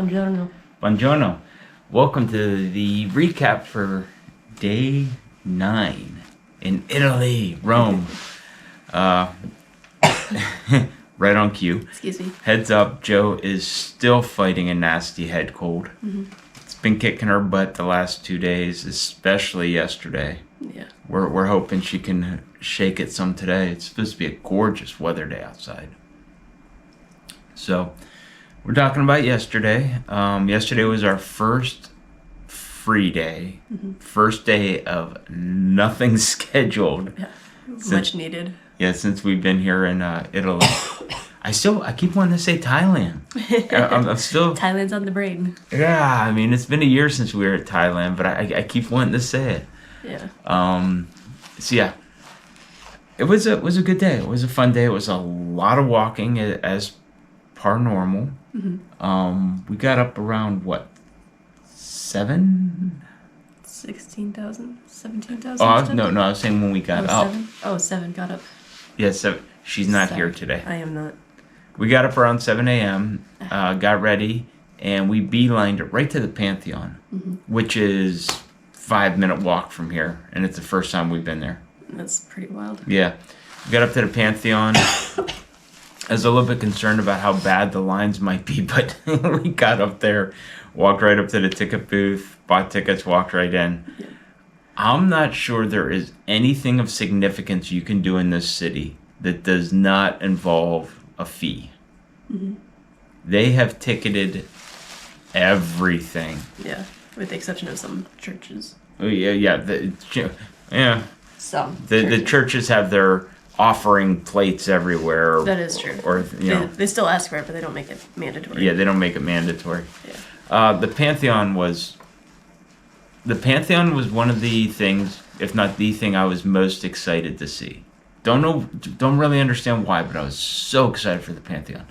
Buongiorno. Buongiorno. Welcome to the recap for day 9 in Italy, Rome. Right on cue. Excuse me. Heads up, Joe is still fighting a nasty head cold. Mm-hmm. It's been kicking her butt the last 2 days, especially yesterday. Yeah. We're hoping she can shake it some today. It's supposed to be a gorgeous weather day outside. So, we're talking about yesterday. Yesterday was our first free day. Mm-hmm. First day of nothing scheduled. Yeah. Much needed. Yeah, since we've been here in Italy. I keep wanting to say Thailand. I'm still... Thailand's on the brain. Yeah, I mean, it's been a year since we were at Thailand, but I keep wanting to say it. Yeah. So yeah, it was a good day. It was a fun day. It was a lot of walking as par normal. Mm-hmm. We got up around what, 7? 16,000? 17,000? Oh no, I was saying when we got up. 7? Oh, 7 got up. Yeah, 7. She's not Sorry. here today. I am not. We got up around 7 a.m., got ready, and we beelined it right to the Pantheon, which is 5-minute walk from here, and it's the first time we've been there. That's pretty wild. Yeah. We got up to the Pantheon. I was a little bit concerned about how bad the lines might be, but we got up there, walked right up to the ticket booth, bought tickets, walked right in. Yeah. I'm not sure there is anything of significance you can do in this city that does not involve a fee. Mm-hmm. They have ticketed everything. Yeah, with the exception of some churches. Oh, yeah. The Some. The churches have their offering plates everywhere. That is true. Or They still ask for it, but they don't make it mandatory. Yeah, they don't make it mandatory. Yeah. The Pantheon was one of the things, if not the thing, I was most excited to see. Don't really understand why, but I was so excited for the Pantheon,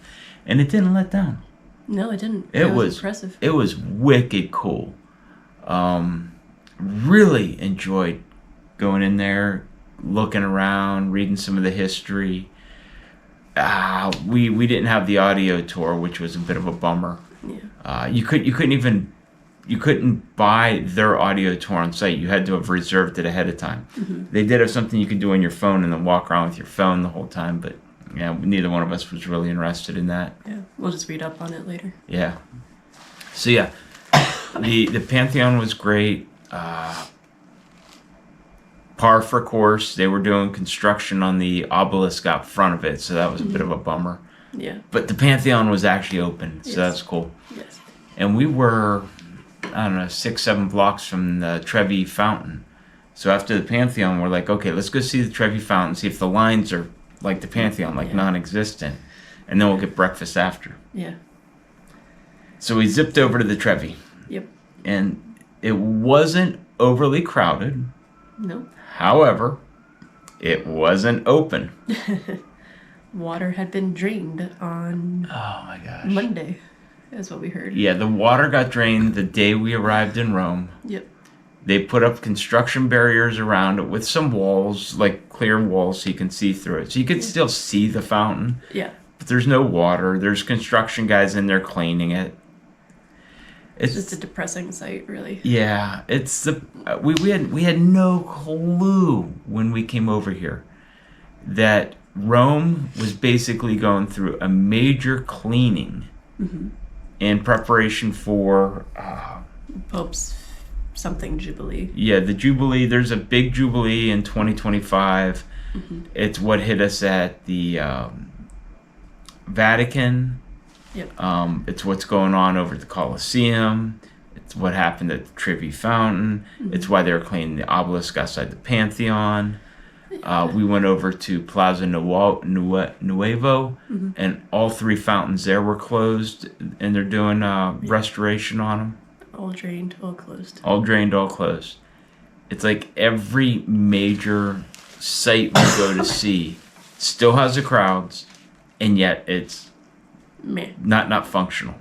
and it didn't let down. No, it didn't. It was impressive. It was wicked cool. Really enjoyed going in there, looking around, reading some of the history. We didn't have the audio tour, which was a bit of a bummer. Yeah. You couldn't buy their audio tour on site. You had to have reserved it ahead of time. Mm-hmm. They did have something you could do on your phone and then walk around with your phone the whole time, but yeah, neither one of us was really interested in that. Yeah. We'll just read up on it later. Yeah. So yeah, the Pantheon was great. Par for course. They were doing construction on the obelisk out front of it, so that was a bit of a bummer. Yeah. But the Pantheon was actually open, so Yes. that's cool. Yes. And we were, 6-7 blocks from the Trevi Fountain. So after the Pantheon, we're like, okay, let's go see the Trevi Fountain, see if the lines are like the Pantheon, like non-existent. And then we'll get breakfast after. Yeah. So we zipped over to the Trevi. Yep. And it wasn't overly crowded. No. However, it wasn't open. Water had been drained on Oh my gosh. Monday, is what we heard. Yeah, the water got drained the day we arrived in Rome. Yep. They put up construction barriers around it with some walls, like clear walls, so you can see through it. So you can still see the fountain, Yeah. but there's no water. There's construction guys in there cleaning it. It's just a depressing sight, really. Yeah, it's the we had no clue when we came over here that Rome was basically going through a major cleaning in preparation for Pope's something Jubilee. Yeah, the Jubilee. There's a big Jubilee in 2025. It's what hit us at the Vatican. Yep. It's what's going on over at the Colosseum. It's what happened at the Trevi Fountain. It's why they were cleaning the obelisk outside the Pantheon. We went over to Plaza Nuevo, and all 3 fountains there were closed, and they're doing restoration on them. All drained, all closed. All drained, all closed. It's like every major site we go to see still has the crowds, and yet it's Man. not functional.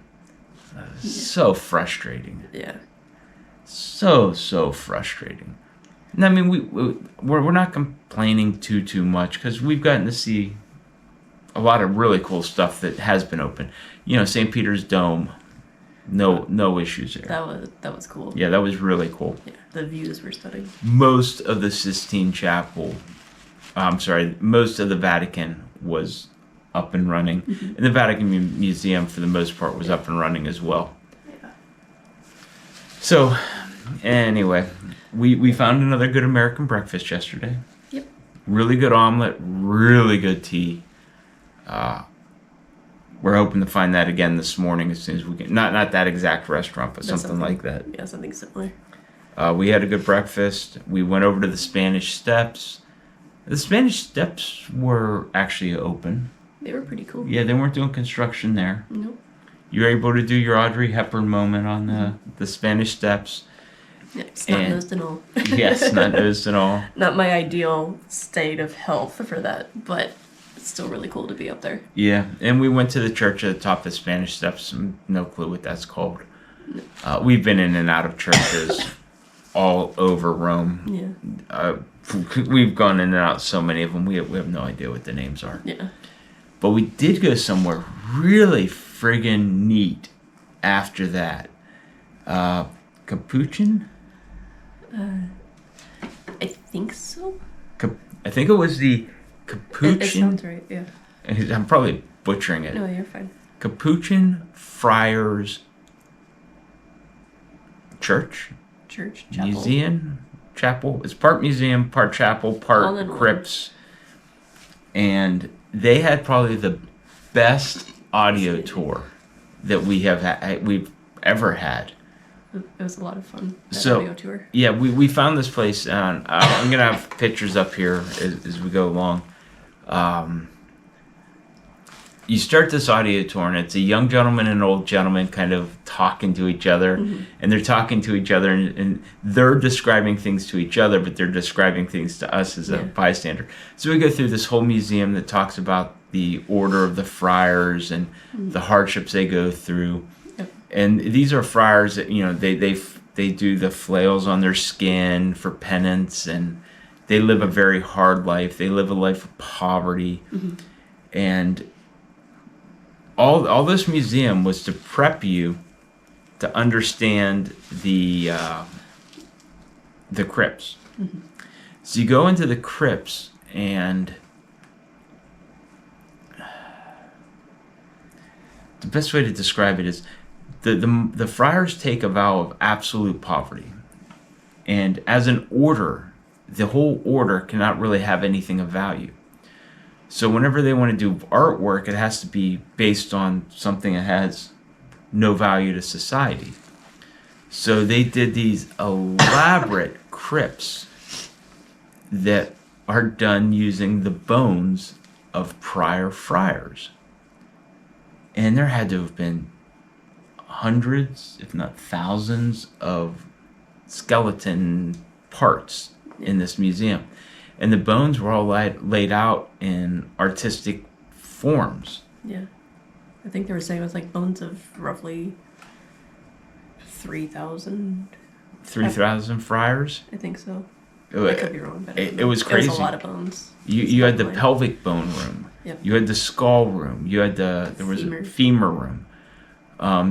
So frustrating. Yeah. So frustrating. And I mean, we're not complaining too much because we've gotten to see a lot of really cool stuff that has been open. St. Peter's Dome No issues there. That was cool. Yeah, that was really cool. Yeah, the views were stunning. Most of the Sistine Chapel, most of the Vatican was up and running. Mm-hmm. And the Vatican Museum, for the most part, was up and running as well. Yeah. So, anyway, we found another good American breakfast yesterday. Yep. Really good omelet, really good tea. We're hoping to find that again this morning as soon as we can. Not that exact restaurant, but something like that. Yeah, something similar. We had a good breakfast. We went over to the Spanish Steps. The Spanish Steps were actually open. They were pretty cool. Yeah, they weren't doing construction there. Nope. You were able to do your Audrey Hepburn moment on the Spanish Steps. Yeah, it's not nosed and all. Yes, not nosed at all. Not my ideal state of health for that, but it's still really cool to be up there. Yeah, and we went to the church at the top of the Spanish Steps. No clue what that's called. We've been in and out of churches all over Rome. Yeah. We've gone in and out so many of them. We have no idea what the names are. Yeah. But we did go somewhere really friggin' neat after that. Capuchin? I think so. I think it was the Capuchin. It sounds right, yeah. I'm probably butchering it. No, you're fine. Capuchin Friars Church? Chapel. Museum? Chapel? It's part museum, part chapel, All part in one. crypts. And they had probably the best audio tour that we've ever had. It was a lot of fun. That So, audio tour. yeah, we found this place, and I'm going to have pictures up here as we go along. You start this audio tour, and it's a young gentleman and an old gentleman kind of talking to each other, and they're talking to each other, and they're describing things to each other, but they're describing things to us as a bystander. So we go through this whole museum that talks about the order of the friars and the hardships they go through. Yep. And these are friars that, they do the flails on their skin for penance, and they live a very hard life. They live a life of poverty. And all this museum was to prep you to understand the crypts. So you go into the crypts, and the best way to describe it is the friars take a vow of absolute poverty, and as an order, the whole order cannot really have anything of value. So whenever they want to do artwork, it has to be based on something that has no value to society. So they did these elaborate crypts that are done using the bones of prior friars. And there had to have been hundreds, if not thousands, of skeleton parts in this museum. And the bones were all laid out in artistic forms. Yeah. I think they were saying it was like bones of roughly 3,000. 3,000 friars? I think so. I could be wrong, but it was crazy. It was a lot of bones. You had the pelvic bone room. Yep. You had the skull room. You had there was a femur room.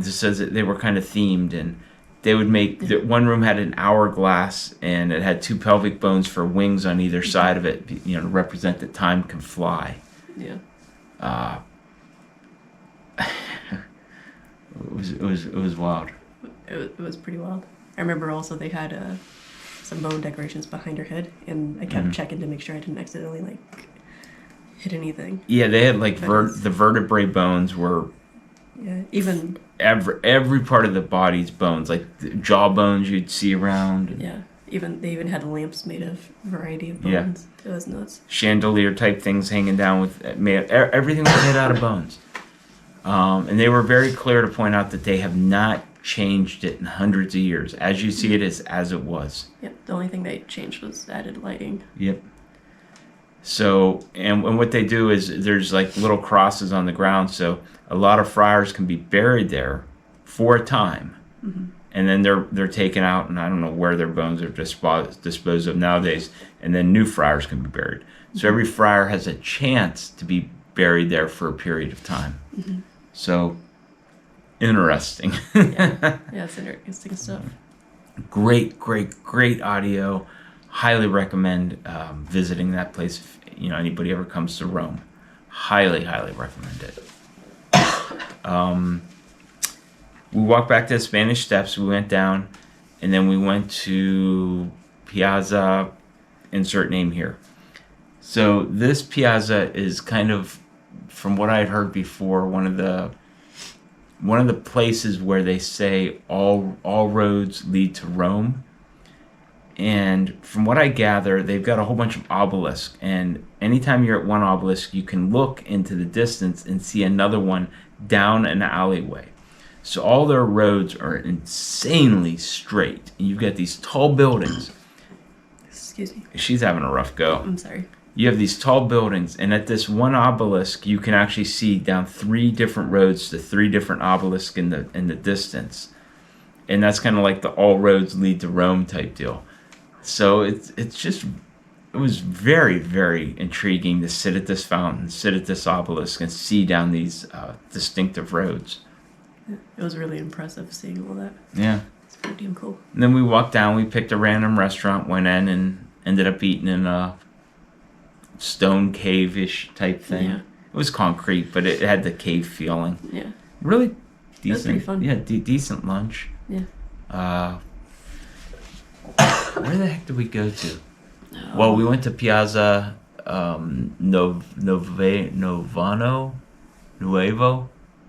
This says that they were kind of themed, and they would make one room had an hourglass, and it had two pelvic bones for wings on either side of it, to represent that time can fly. Yeah. It was wild. It was pretty wild. I remember also they had some bone decorations behind her head, and I kept checking to make sure I didn't accidentally hit anything. Yeah, they had the vertebrae bones were. Yeah, even every part of the body's bones, like the jaw bones you'd see around. Yeah, they even had lamps made of a variety of bones. Yeah. It was nuts. Chandelier type things hanging down with everything was made out of bones. And they were very clear to point out that they have not changed it in hundreds of years. As you see it is as it was. Yep. The only thing they changed was added lighting. Yep. So, and what they do is there's little crosses on the ground, so a lot of friars can be buried there for a time, and then they're taken out, and I don't know where their bones are disposed of nowadays, and then new friars can be buried. So every friar has a chance to be buried there for a period of time. So interesting. Yeah, it's interesting stuff. Great audio. Highly recommend visiting that place if anybody ever comes to Rome. Highly recommend it. We walked back to the Spanish Steps. We went down, and then we went to Piazza, insert name here. So this piazza is kind of, from what I had heard before, one of the places where they say all roads lead to Rome. And from what I gather, they've got a whole bunch of obelisks, and anytime you're at one obelisk, you can look into the distance and see another one down an alleyway. So all their roads are insanely straight, and you've got these tall buildings. Excuse me. She's having a rough go. I'm sorry. You have these tall buildings, and at this one obelisk, you can actually see down 3 different roads to 3 different obelisks in the distance, and that's kind of like the all roads lead to Rome type deal. So it was very intriguing to sit at this fountain, sit at this obelisk, and see down these distinctive roads. It was really impressive seeing all that. Yeah. It's pretty damn cool. And then we walked down, we picked a random restaurant, went in, and ended up eating in a stone cave-ish type thing. Yeah. It was concrete, but it had the cave feeling. Yeah. Really decent. That was pretty fun. Yeah, decent lunch. Yeah. Where the heck did we go to? Well, we went to Piazza Nuevo.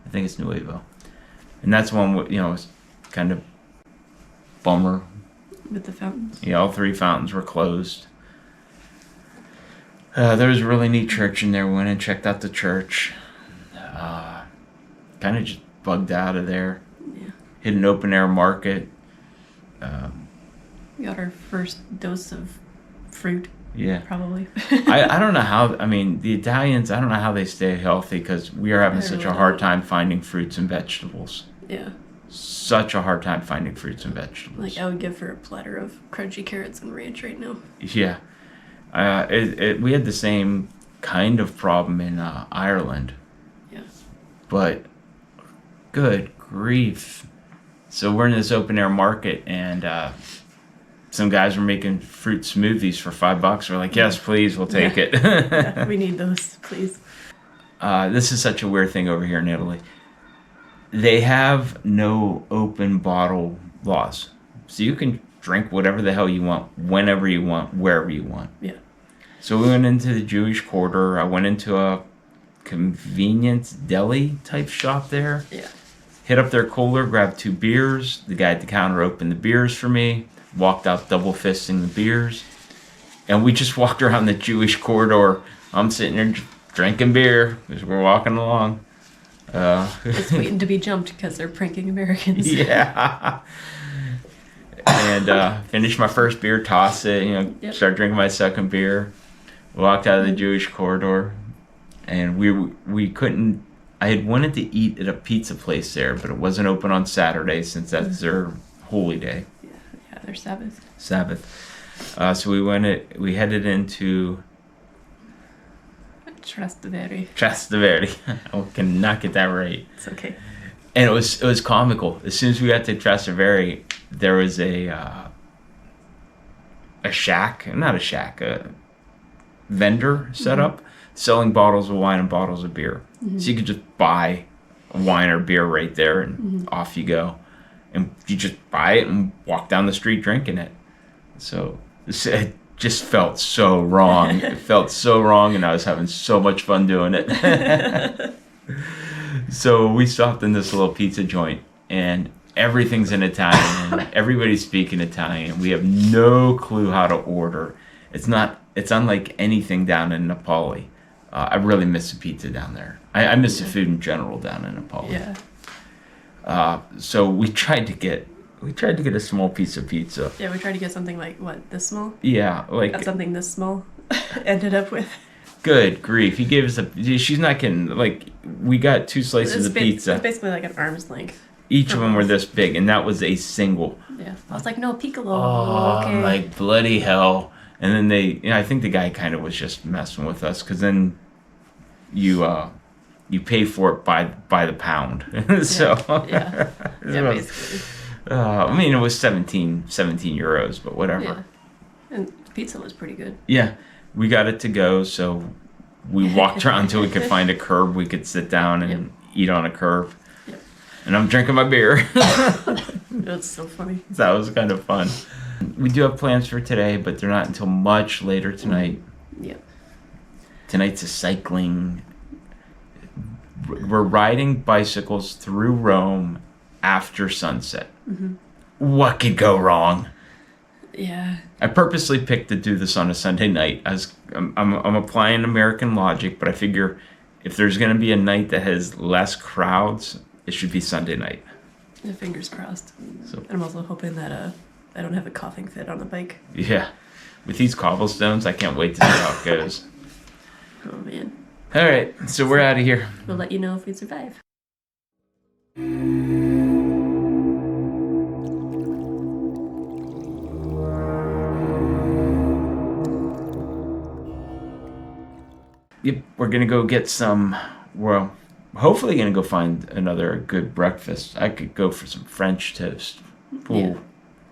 I think it's Nuevo. And that's one, was kind of bummer. With the fountains? Yeah, all 3 fountains were closed. There was a really neat church in there. We went and checked out the church. Kind of just bugged out of there. Yeah. Hit an open air market. We got our first dose of fruit. Yeah. Probably. I don't know how, the Italians, I don't know how they stay healthy, because we are having such a hard time finding fruits and vegetables. Yeah. Such a hard time finding fruits and vegetables. Like, I would give her a platter of crunchy carrots and ranch right now. Yeah. We had the same kind of problem in Ireland. Yeah. But good grief. So we're in this open air market, and some guys were making fruit smoothies for $5. We're like, yes, please, we'll take it. Yeah, we need those, please. This is such a weird thing over here in Italy. They have no open bottle laws. So you can drink whatever the hell you want, whenever you want, wherever you want. Yeah. So we went into the Jewish quarter. I went into a convenience deli type shop there. Yeah. Hit up their cooler, grabbed 2 beers. The guy at the counter opened the beers for me. Walked out double fisting the beers. And we just walked around the Jewish corridor. I'm sitting there drinking beer as we're walking along. Just waiting to be jumped because they're pranking Americans. Yeah. And finished my first beer, tossed it, Yep. Started drinking my second beer. Walked out of the Jewish corridor. And we couldn't, I had wanted to eat at a pizza place there, but it wasn't open on Saturday since that's their holy day. Yeah, their Sabbath. So we headed into Trastevere. I cannot get that right. It's okay. And it was comical. As soon as we got to Trastevere, there was a vendor set up selling bottles of wine and bottles of beer. Mm-hmm. So you could just buy a wine or beer right there, and off you go. And you just buy it and walk down the street drinking it. So it just felt so wrong. It felt so wrong, and I was having so much fun doing it. So we stopped in this little pizza joint, and everything's in Italian, and everybody's speaking Italian. We have no clue how to order. It's unlike anything down in Napoli. I really miss the pizza down there. I miss the food in general down in Napoli. Yeah. So we tried to get a small piece of pizza. Yeah, we tried to get something like, what, this small? Yeah, like... Got something this small. Ended up with... Good grief. He gave us she's not kidding. Like, we got 2 slices of pizza. It's basically like an arm's length. Each of them were this big, and that was a single. Yeah. I was like, no, piccolo. Oh, okay. like, bloody hell. And then I think the guy kind of was just messing with us, because then you you pay for it by the pound. So Yeah. Yeah, basically. I mean, it was 17 euros, but whatever. Yeah. And pizza was pretty good. Yeah, we got it to go, so we walked around until we could find a curb we could sit down and eat on a curb. Yep. And I'm drinking my beer. That's so funny. That was kind of fun. We do have plans for today, but they're not until much later tonight. Yep. Tonight's a cycling. We're riding bicycles through Rome after sunset. Mm-hmm. What could go wrong? Yeah. I purposely picked to do this on a Sunday night. I'm applying American logic, but I figure if there's going to be a night that has less crowds, it should be Sunday night. Yeah, fingers crossed. So I'm also hoping that I don't have a coughing fit on the bike. yeah, with these cobblestones, I can't wait to see how it goes. Oh man. All right, so we're out of here. We'll let you know if we survive. Yep, we're gonna go get some. Well, hopefully gonna go find another good breakfast. I could go for some French toast. Ooh. Yeah.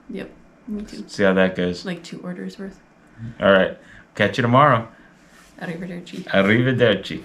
Yep. Me too. See how that goes. Like 2 orders worth. All right, catch you tomorrow. Arrivederci. Arrivederci.